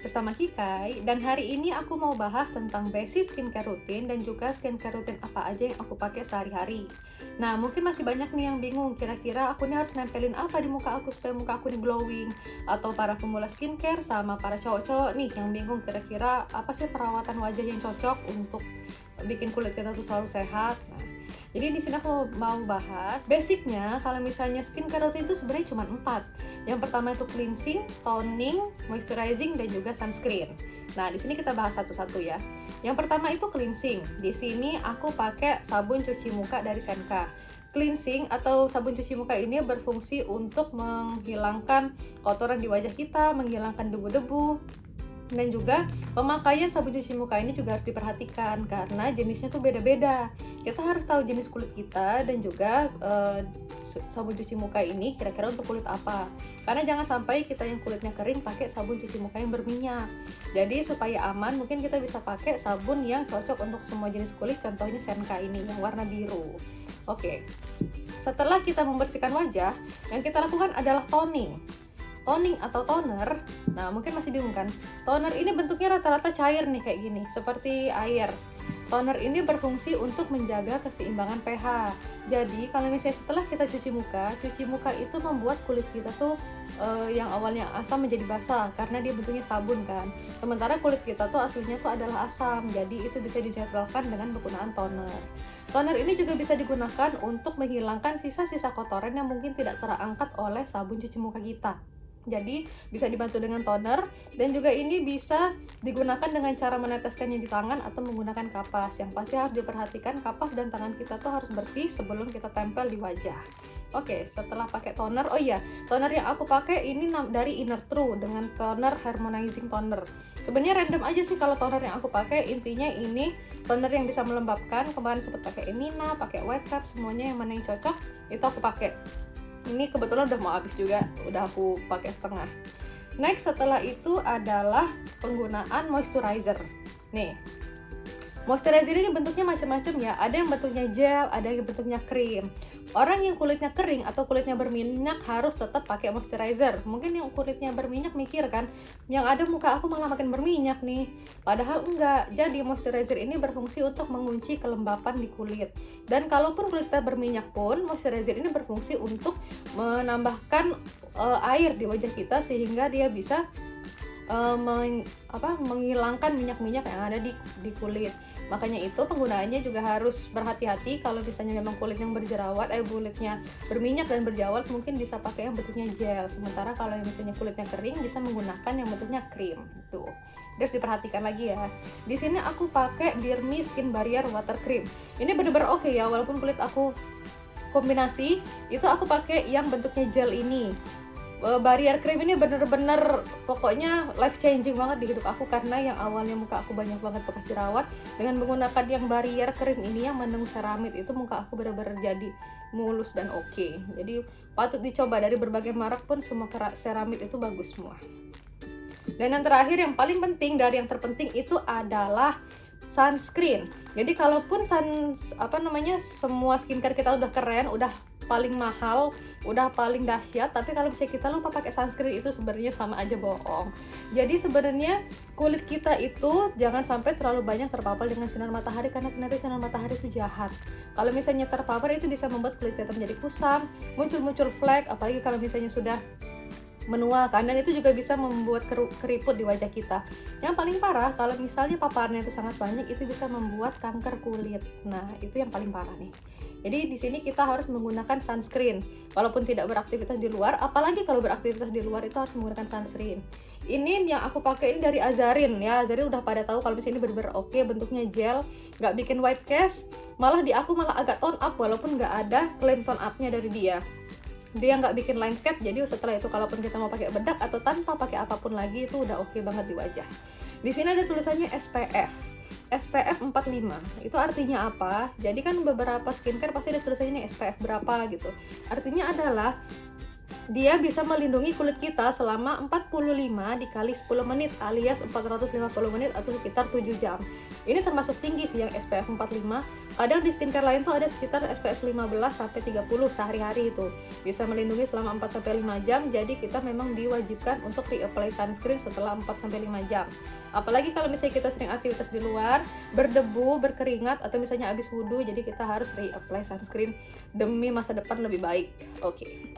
bersama Kikai, dan hari ini aku mau bahas tentang basic skincare rutin dan juga skincare rutin apa aja yang aku pakai sehari-hari. Nah, mungkin masih banyak nih yang bingung, kira-kira aku nih harus nempelin apa di muka aku supaya muka aku nih glowing. Atau para pemula skincare sama para cowok-cowok nih yang bingung, kira-kira apa sih perawatan wajah yang cocok untuk bikin kulit kita tuh selalu sehat. Nah, jadi di sini aku mau bahas basicnya. Kalau misalnya skincare routine itu sebenarnya cuma 4. Yang pertama itu cleansing, toning, moisturizing, dan juga sunscreen. Nah, di sini kita bahas satu-satu ya. Yang pertama itu cleansing. Di sini aku pakai sabun cuci muka dari Senka. Cleansing atau sabun cuci muka ini berfungsi untuk menghilangkan kotoran di wajah kita, menghilangkan debu-debu, dan juga pemakaian sabun cuci muka ini juga harus diperhatikan karena jenisnya tuh beda-beda. Kita harus tahu jenis kulit kita dan juga sabun cuci muka ini kira-kira untuk kulit apa. Karena jangan sampai kita yang kulitnya kering pakai sabun cuci muka yang berminyak. Jadi supaya aman, mungkin kita bisa pakai sabun yang cocok untuk semua jenis kulit. Contohnya Senka ini yang warna biru. Oke. Setelah kita membersihkan wajah, yang kita lakukan adalah toning. Toning atau toner, nah mungkin masih bingung kan? Toner ini bentuknya rata-rata cair nih kayak gini, seperti air. Toner ini berfungsi untuk menjaga keseimbangan pH. Jadi kalau misalnya setelah kita cuci muka itu membuat kulit kita tuh yang awalnya asam menjadi basah karena dia bentuknya sabun kan. Sementara kulit kita tuh aslinya tuh adalah asam, jadi itu bisa dinetralkan dengan penggunaan toner. Toner ini juga bisa digunakan untuk menghilangkan sisa-sisa kotoran yang mungkin tidak terangkat oleh sabun cuci muka kita. Jadi bisa dibantu dengan toner, dan juga ini bisa digunakan dengan cara meneteskannya di tangan atau menggunakan kapas. Yang pasti harus diperhatikan kapas dan tangan kita tuh harus bersih sebelum kita tempel di wajah. Oke, setelah pakai toner, oh iya, toner yang aku pakai ini dari Inner True dengan toner harmonizing toner. Sebenarnya random aja sih kalau toner yang aku pakai, intinya ini toner yang bisa melembabkan. Kemarin sempat pakai Emina, pakai White Cap, semuanya yang mana yang cocok itu aku pakai. Ini kebetulan udah mau habis juga, udah aku pakai setengah. Next setelah itu adalah penggunaan moisturizer. Nih, moisturizer ini bentuknya macam-macam ya. Ada yang bentuknya gel, ada yang bentuknya krim. Orang yang kulitnya kering atau kulitnya berminyak harus tetap pakai moisturizer. Mungkin yang kulitnya berminyak mikir kan, yang ada muka aku malah makin berminyak nih. Padahal enggak. Jadi moisturizer ini berfungsi untuk mengunci kelembapan di kulit. Dan kalaupun kulit kita berminyak pun, moisturizer ini berfungsi untuk menambahkan air di wajah kita sehingga dia bisa menghilangkan minyak-minyak yang ada di kulit. Makanya itu penggunaannya juga harus berhati-hati. Kalau misalnya memang kulit yang berjerawat, kulitnya berminyak dan berjerawat, mungkin bisa pakai yang bentuknya gel. Sementara kalau yang misalnya kulitnya kering, bisa menggunakan yang bentuknya krim. Tuh, harus diperhatikan lagi ya. Di sini aku pakai Dermi Skin Barrier Water Cream. Ini bener-bener oke ya, walaupun kulit aku kombinasi, itu aku pakai yang bentuknya gel ini. Barrier cream ini bener-bener pokoknya life changing banget di hidup aku, karena yang awalnya muka aku banyak banget bekas jerawat, dengan menggunakan yang barrier cream ini yang mengandung ceramid itu muka aku bener-bener jadi mulus dan oke. Jadi patut dicoba, dari berbagai merek pun semua ceramid itu bagus semua. Dan yang terakhir yang paling penting dari yang terpenting itu adalah sunscreen. Jadi kalaupun semua skincare kita udah keren, udah paling mahal, udah paling dahsyat, tapi kalau misalnya kita lupa pakai sunscreen itu sebenarnya sama aja bohong. Jadi sebenarnya kulit kita itu jangan sampai terlalu banyak terpapar dengan sinar matahari, karena nanti sinar matahari itu jahat. Kalau misalnya terpapar itu bisa membuat kulit kita menjadi kusam, muncul-muncul flek, apalagi kalau misalnya sudah menua kan, dan itu juga bisa membuat keriput di wajah kita. Yang paling parah kalau misalnya paparannya itu sangat banyak, itu bisa membuat kanker kulit. Nah, itu yang paling parah nih. Jadi di sini kita harus menggunakan sunscreen walaupun tidak beraktivitas di luar, apalagi kalau beraktivitas di luar itu harus menggunakan sunscreen. Ini yang aku pakai ini dari Azarin ya. Azarin udah pada tahu kalau misalnya ini bener-bener oke, bentuknya gel, nggak bikin white cast, malah di aku malah agak tone up walaupun nggak ada klaim tone upnya dari dia. Dia nggak bikin line cap, jadi setelah itu kalaupun kita mau pakai bedak atau tanpa pakai apapun lagi itu udah oke banget di wajah. Di sini ada tulisannya SPF 45. Itu artinya apa? Jadi kan beberapa skincare pasti ada tulisannya SPF berapa gitu. Artinya adalah Dia bisa melindungi kulit kita selama 45 dikali 10 menit alias 450 menit atau sekitar 7 jam. Ini termasuk tinggi sih yang SPF 45. Kadang di skincare lain tuh ada sekitar SPF 15 sampai 30 sehari-hari itu. Bisa melindungi selama 4 sampai 5 jam. Jadi kita memang diwajibkan untuk reapply sunscreen setelah 4 sampai 5 jam. Apalagi kalau misalnya kita sering aktivitas di luar, berdebu, berkeringat atau misalnya habis wudhu, jadi kita harus reapply sunscreen demi masa depan lebih baik. Oke.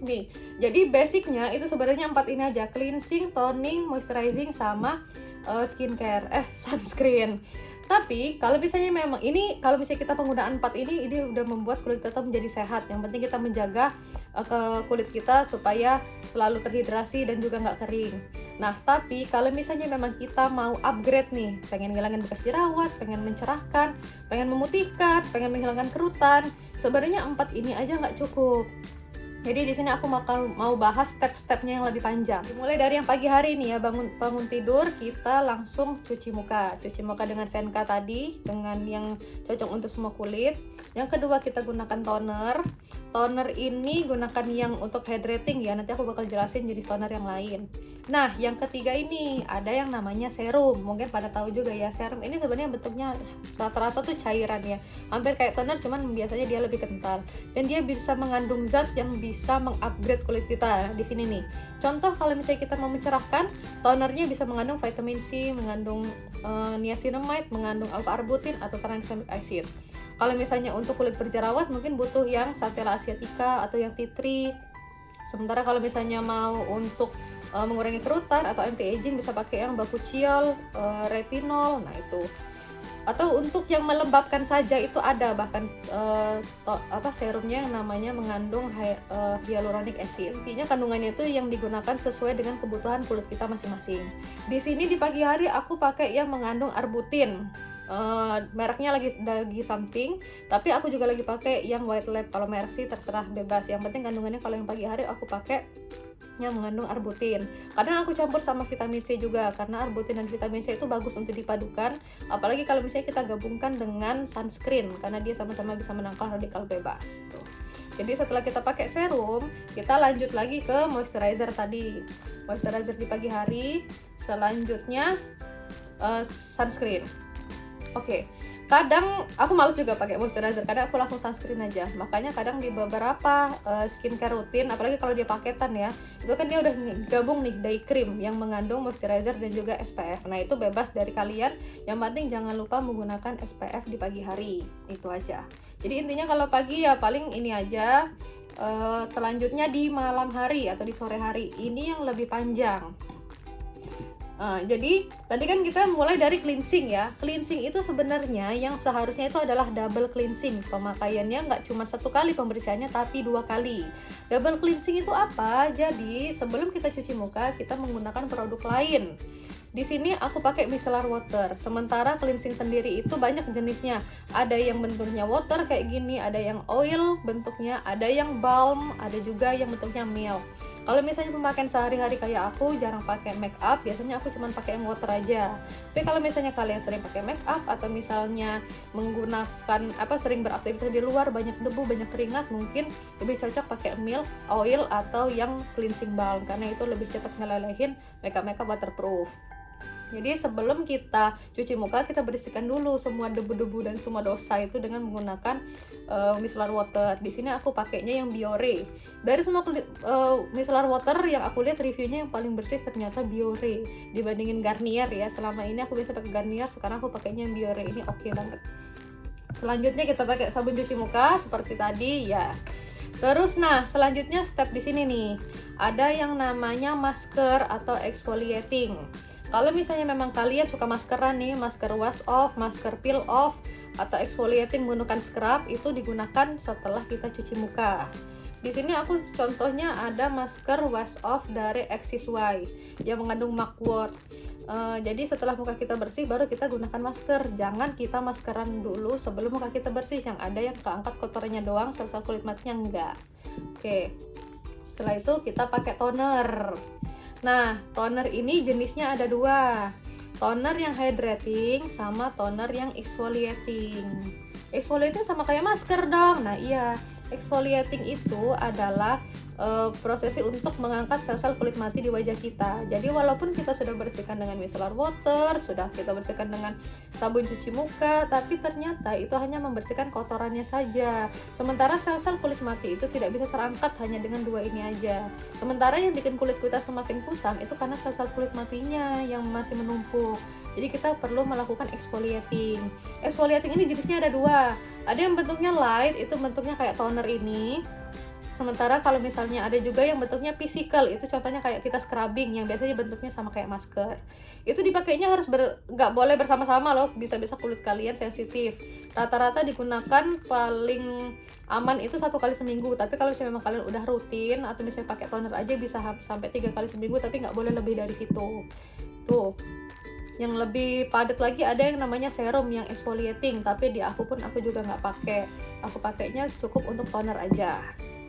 Nih, jadi basicnya itu sebenarnya 4 ini aja: cleansing, toning, moisturizing, sama sunscreen. Tapi kalau misalnya memang ini, kalau misalnya kita penggunaan 4 ini udah membuat kulit kita menjadi sehat. Yang penting kita menjaga ke kulit kita supaya selalu terhidrasi dan juga nggak kering. Nah, tapi kalau misalnya memang kita mau upgrade nih, pengen ngilangin bekas jerawat, pengen mencerahkan, pengen memutihkan, pengen menghilangkan kerutan, sebenarnya 4 ini aja nggak cukup. Jadi di sini aku mau bahas step-stepnya yang lebih panjang. Mulai dari yang pagi hari nih ya, bangun tidur kita langsung cuci muka. Cuci muka dengan Senka tadi, dengan yang cocok untuk semua kulit. Yang kedua kita gunakan toner. Toner ini gunakan yang untuk hydrating ya, nanti aku bakal jelasin jenis toner yang lain. Nah, yang ketiga ini ada yang namanya serum. Mungkin pada tahu juga ya, serum ini sebenarnya bentuknya rata-rata tuh cairan ya. Hampir kayak toner, cuman biasanya dia lebih kental. Dan dia bisa mengandung zat yang bisa mengupgrade kulit kita. Di sini nih, contoh kalau misalnya kita mau mencerahkan, tonernya bisa mengandung vitamin C, mengandung niacinamide, mengandung alpha-arbutin atau tranexamic acid. Kalau misalnya untuk kulit berjerawat mungkin butuh yang Centella asiatica atau yang tea tree. Sementara kalau misalnya mau untuk mengurangi kerutan atau anti aging bisa pakai yang bakuchiol, retinol. Nah itu. Atau untuk yang melembabkan saja itu ada bahkan serumnya yang namanya mengandung hyaluronic acid. Intinya kandungannya itu yang digunakan sesuai dengan kebutuhan kulit kita masing-masing. Di sini di pagi hari aku pakai yang mengandung arbutin. Mereknya lagi something, tapi aku juga lagi pakai yang White Lab. Kalau merek sih terserah, bebas, yang penting kandungannya kalau yang pagi hari aku pakai yang mengandung arbutin. Kadang aku campur sama vitamin C juga, karena arbutin dan vitamin C itu bagus untuk dipadukan, apalagi kalau misalnya kita gabungkan dengan sunscreen, karena dia sama-sama bisa menangkal radikal bebas tuh. Jadi setelah kita pakai serum, kita lanjut lagi ke moisturizer tadi. Moisturizer di pagi hari, selanjutnya sunscreen. Oke, kadang aku males juga pakai moisturizer, kadang aku langsung sunscreen aja. Makanya kadang di beberapa skincare rutin, apalagi kalau dia paketan ya, itu kan dia udah gabung nih day cream yang mengandung moisturizer dan juga SPF. Nah itu bebas dari kalian, yang penting jangan lupa menggunakan SPF di pagi hari, itu aja. Jadi intinya kalau pagi ya paling ini aja. Selanjutnya di malam hari atau di sore hari, ini yang lebih panjang. Jadi tadi kan kita mulai dari cleansing ya. Cleansing itu sebenarnya yang seharusnya itu adalah double cleansing. Pemakaiannya nggak cuma 1 kali pembersihannya, tapi 2 kali. Double cleansing itu apa? Jadi sebelum kita cuci muka, kita menggunakan produk lain. Di sini aku pakai micellar water. Sementara cleansing sendiri itu banyak jenisnya. Ada yang bentuknya water kayak gini, ada yang oil bentuknya, ada yang balm, ada juga yang bentuknya milk. Kalau misalnya pemakaian sehari-hari kayak aku jarang pakai make up, biasanya aku cuma pakai yang water aja. Tapi kalau misalnya kalian sering pakai make up atau misalnya menggunakan sering beraktivitas di luar, banyak debu, banyak keringat, mungkin lebih cocok pakai milk, oil atau yang cleansing balm, karena itu lebih cepat ngelelehin makeup waterproof. Jadi sebelum kita cuci muka, kita bersihkan dulu semua debu-debu dan semua dosa itu dengan menggunakan micellar water. Di sini aku pakainya yang Biore. Dari semua micellar water yang aku lihat reviewnya yang paling bersih ternyata Biore dibandingin Garnier ya. Selama ini aku biasa pakai Garnier, sekarang aku pakainya yang Biore. Ini oke banget. Selanjutnya kita pakai sabun cuci muka seperti tadi ya. Terus selanjutnya step di sini nih. Ada yang namanya masker atau exfoliating. Kalau misalnya memang kalian suka maskeran nih, masker wash off, masker peel off, atau exfoliating menggunakan scrub, itu digunakan setelah kita cuci muka. Di sini aku contohnya ada masker wash off dari XSY yang mengandung mugwort. Jadi setelah muka kita bersih baru kita gunakan masker. Jangan kita maskeran dulu sebelum muka kita bersih, yang ada yang keangkat kotorannya doang, sel-sel kulit matinya enggak. Oke. Setelah itu kita pakai toner. Nah, toner ini jenisnya ada 2. Toner yang hydrating sama toner yang exfoliating. Exfoliating sama kayak masker dong. Nah iya, Exfoliating itu adalah prosesi untuk mengangkat sel-sel kulit mati di wajah kita. Jadi walaupun kita sudah bersihkan dengan micellar water, sudah kita bersihkan dengan sabun cuci muka, tapi ternyata itu hanya membersihkan kotorannya saja. Sementara sel-sel kulit mati itu tidak bisa terangkat hanya dengan dua ini aja. Sementara yang bikin kulit kita semakin kusam itu karena sel-sel kulit matinya yang masih menumpuk. Jadi kita perlu melakukan exfoliating. Exfoliating ini jenisnya ada dua. Ada yang bentuknya light, itu bentuknya kayak toner ini. Sementara kalau misalnya ada juga yang bentuknya physical, itu contohnya kayak kita scrubbing yang biasanya bentuknya sama kayak masker. Itu dipakainya harus nggak boleh bersama-sama loh, bisa-bisa kulit kalian sensitif. Rata-rata digunakan paling aman itu 1 kali seminggu. Tapi kalau misalnya memang kalian udah rutin atau misalnya pakai toner aja bisa sampai 3 kali seminggu, tapi nggak boleh lebih dari situ. Tuh. Yang lebih padat lagi ada yang namanya serum yang exfoliating, tapi di aku juga nggak pakai. Aku pakainya cukup untuk toner aja.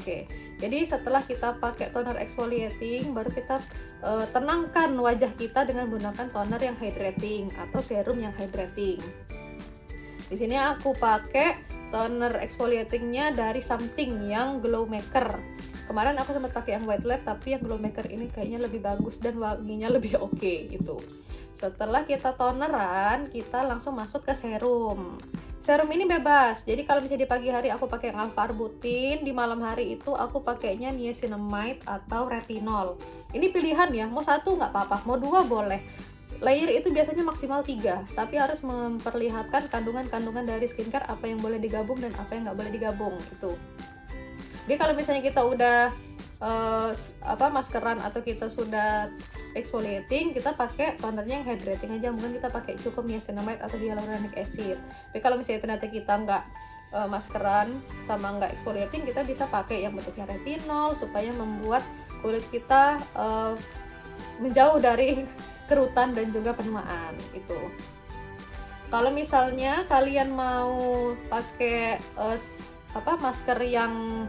Oke, jadi setelah kita pakai toner exfoliating, baru kita tenangkan wajah kita dengan menggunakan toner yang hydrating atau serum yang hydrating. Di sini aku pakai toner exfoliatingnya dari Something yang Glow Maker. Kemarin aku sempat pakai yang White Lab, tapi yang Glow Maker ini kayaknya lebih bagus dan wanginya lebih oke gitu. Setelah kita toneran, kita langsung masuk ke serum. Serum ini bebas, jadi kalau misalnya di pagi hari aku pakai yang alpha arbutin, di malam hari itu aku pakainya niacinamide atau retinol. Ini pilihan ya, mau satu nggak apa-apa, mau dua boleh. Layer itu biasanya maksimal 3, tapi harus memperlihatkan kandungan-kandungan dari skincare, apa yang boleh digabung dan apa yang nggak boleh digabung gitu. Jadi kalau misalnya kita udah maskeran atau kita sudah exfoliating, kita pakai tonernya yang hydrating aja. Mungkin kita pakai cukup niacinamide atau hyaluronic acid. Tapi kalau misalnya ternyata kita nggak maskeran sama nggak exfoliating, kita bisa pakai yang bentuknya retinol supaya membuat kulit kita menjauh dari kerutan dan juga penuaan itu. Kalau misalnya kalian mau pakai masker yang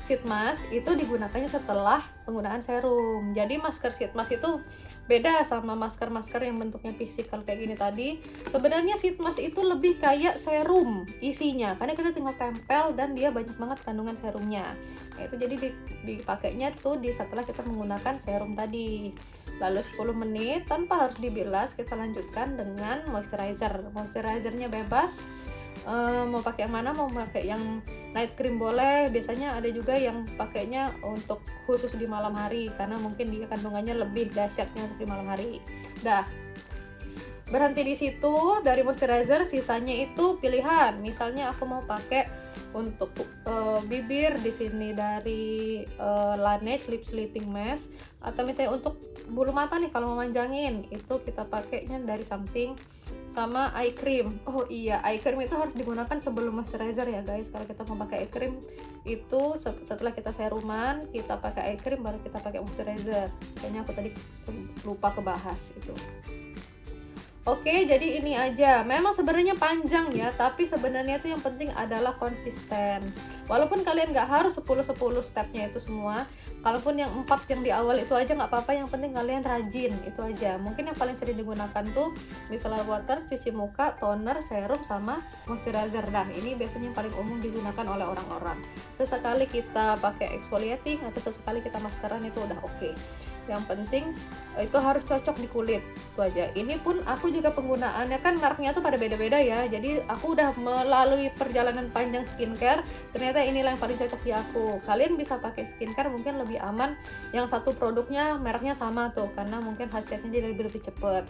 sheet mask, itu digunakannya setelah penggunaan serum. Jadi masker sheet mask itu beda sama masker-masker yang bentuknya physical kayak gini tadi. Sebenarnya sheet mask itu lebih kayak serum isinya, karena kita tinggal tempel dan dia banyak banget kandungan serumnya. Nah, itu jadi dipakainya tuh setelah kita menggunakan serum tadi. Lalu 10 menit tanpa harus dibilas, kita lanjutkan dengan moisturizer. Moisturizernya bebas. Mau pakai yang mana, mau pakai yang night cream boleh. Biasanya ada juga yang pakainya untuk khusus di malam hari karena mungkin dia kandungannya lebih dahsyatnya untuk di malam hari. Dah, berhenti di situ. Dari moisturizer sisanya itu pilihan. Misalnya aku mau pakai untuk bibir, di sini dari Laneige Lip Sleeping Mask, atau misalnya untuk bulu mata nih kalau mau manjangin, itu kita pakainya dari Something. Sama eye cream. Oh iya, eye cream itu harus digunakan sebelum moisturizer ya guys. Kalau kita mau pakai eye cream itu setelah kita seruman, kita pakai eye cream baru kita pakai moisturizer. Kayaknya aku tadi lupa kebahas itu. Oke, jadi ini aja. Memang sebenarnya panjang ya, tapi sebenarnya itu yang penting adalah konsisten. Walaupun kalian nggak harus 10-10 stepnya itu semua, kalaupun yang 4 yang di awal itu aja nggak apa-apa, yang penting kalian rajin, itu aja. Mungkin yang paling sering digunakan tuh micellar water, cuci muka, toner, serum, sama moisturizer. Nah, ini biasanya yang paling umum digunakan oleh orang-orang. Sesekali kita pakai exfoliating atau sesekali kita maskeran itu udah oke. Yang penting itu harus cocok di kulit, itu aja. Ini pun aku juga penggunaannya kan mereknya tuh pada beda-beda ya, jadi aku udah melalui perjalanan panjang skincare, ternyata inilah yang paling cocok di aku. Kalian bisa pakai skincare mungkin lebih aman yang satu produknya mereknya sama tuh, karena mungkin hasilnya jadi lebih cepet.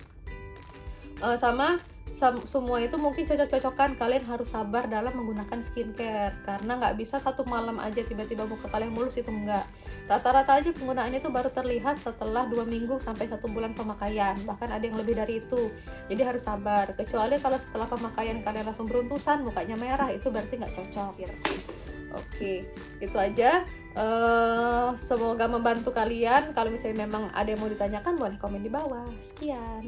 Semua itu mungkin cocok-cocokan. Kalian harus sabar dalam menggunakan skincare, karena nggak bisa satu malam aja tiba-tiba muka kalian mulus, itu enggak. Rata-rata aja penggunaannya itu baru terlihat setelah 2 minggu sampai 1 bulan pemakaian, bahkan ada yang lebih dari itu. Jadi harus sabar, kecuali kalau setelah pemakaian kalian langsung beruntusan, mukanya merah, itu berarti nggak cocok gitu. Oke, itu aja. Semoga membantu kalian. Kalau misalnya memang ada yang mau ditanyakan, boleh komen di bawah. Sekian.